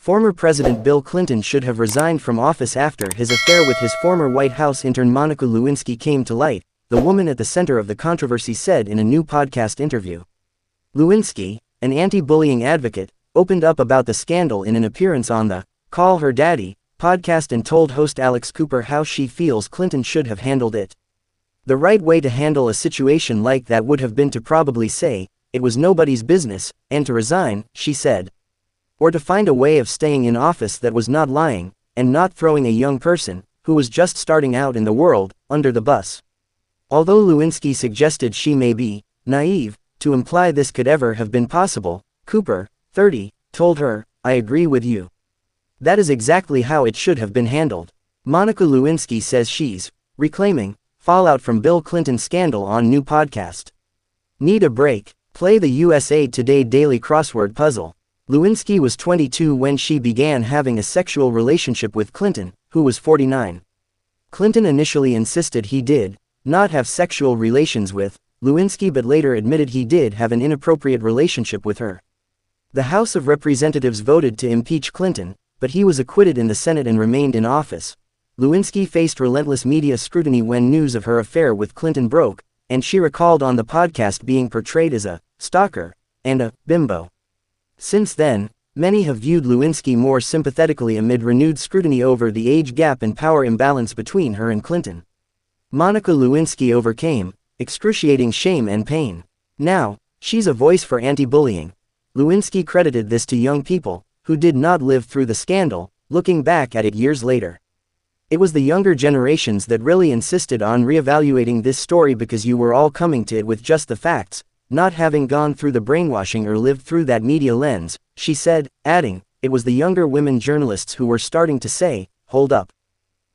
Former President Bill Clinton should have resigned from office after his affair with his former White House intern Monica Lewinsky came to light, the woman at the center of the controversy said in a new podcast interview. Lewinsky, an anti-bullying advocate, opened up about the scandal in an appearance on the Call Her Daddy podcast and told host Alex Cooper how she feels Clinton should have handled it. The right way to handle a situation like that would have been to probably say, "It was nobody's business," and to resign, she said. Or to find a way of staying in office that was not lying, and not throwing a young person, who was just starting out in the world, under the bus. Although Lewinsky suggested she may be naive to imply this could ever have been possible, Cooper, 30, told her, "I agree with you. That is exactly how it should have been handled." Monica Lewinsky says she's reclaiming fallout from Bill Clinton's scandal on new podcast. Need a break? Play the USA Today Daily Crossword Puzzle. Lewinsky was 22 when she began having a sexual relationship with Clinton, who was 49. Clinton initially insisted he did not have sexual relations with Lewinsky but later admitted he did have an inappropriate relationship with her. The House of Representatives voted to impeach Clinton, but he was acquitted in the Senate and remained in office. Lewinsky faced relentless media scrutiny when news of her affair with Clinton broke, and she recalled on the podcast being portrayed as a stalker and a bimbo. Since then, many have viewed Lewinsky more sympathetically amid renewed scrutiny over the age gap and power imbalance between her and Clinton. Monica Lewinsky overcame excruciating shame and pain. Now, she's a voice for anti-bullying. Lewinsky credited this to young people who did not live through the scandal, looking back at it years later. "It was the younger generations that really insisted on reevaluating this story because you were all coming to it with just the facts, not having gone through the brainwashing or lived through that media lens," she said, adding, "It was the younger women journalists who were starting to say, 'Hold up.'"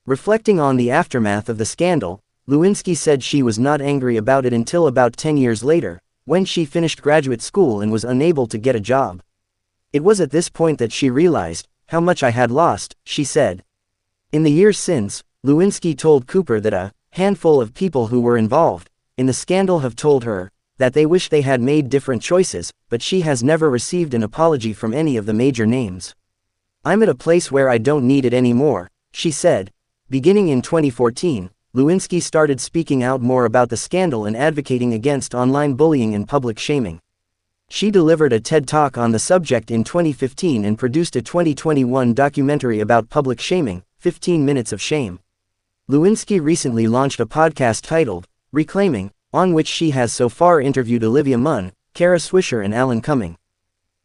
Reflecting on the aftermath of the scandal, Lewinsky said she was not angry about it until about 10 years later, when she finished graduate school and was unable to get a job. "It was at this point that she realized how much I had lost," she said. In the years since, Lewinsky told Cooper that a handful of people who were involved in the scandal have told her that they wish they had made different choices, but she has never received an apology from any of the major names. "I'm at a place where I don't need it anymore," she said. Beginning in 2014, Lewinsky started speaking out more about the scandal and advocating against online bullying and public shaming. She delivered a TED Talk on the subject in 2015 and produced a 2021 documentary about public shaming, 15 Minutes of Shame. Lewinsky recently launched a podcast titled Reclaiming, on which she has so far interviewed Olivia Munn, Kara Swisher and Alan Cumming.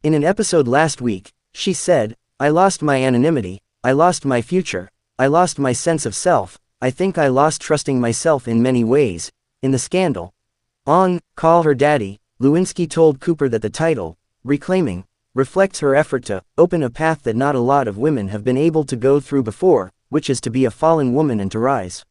In an episode last week, she said, "I lost my anonymity, I lost my future, I lost my sense of self, I think I lost trusting myself in many ways, in the scandal." On Call Her Daddy, Lewinsky told Cooper that the title, Reclaiming, reflects her effort to open a path that not a lot of women have been able to go through before, which is to be a fallen woman and to rise.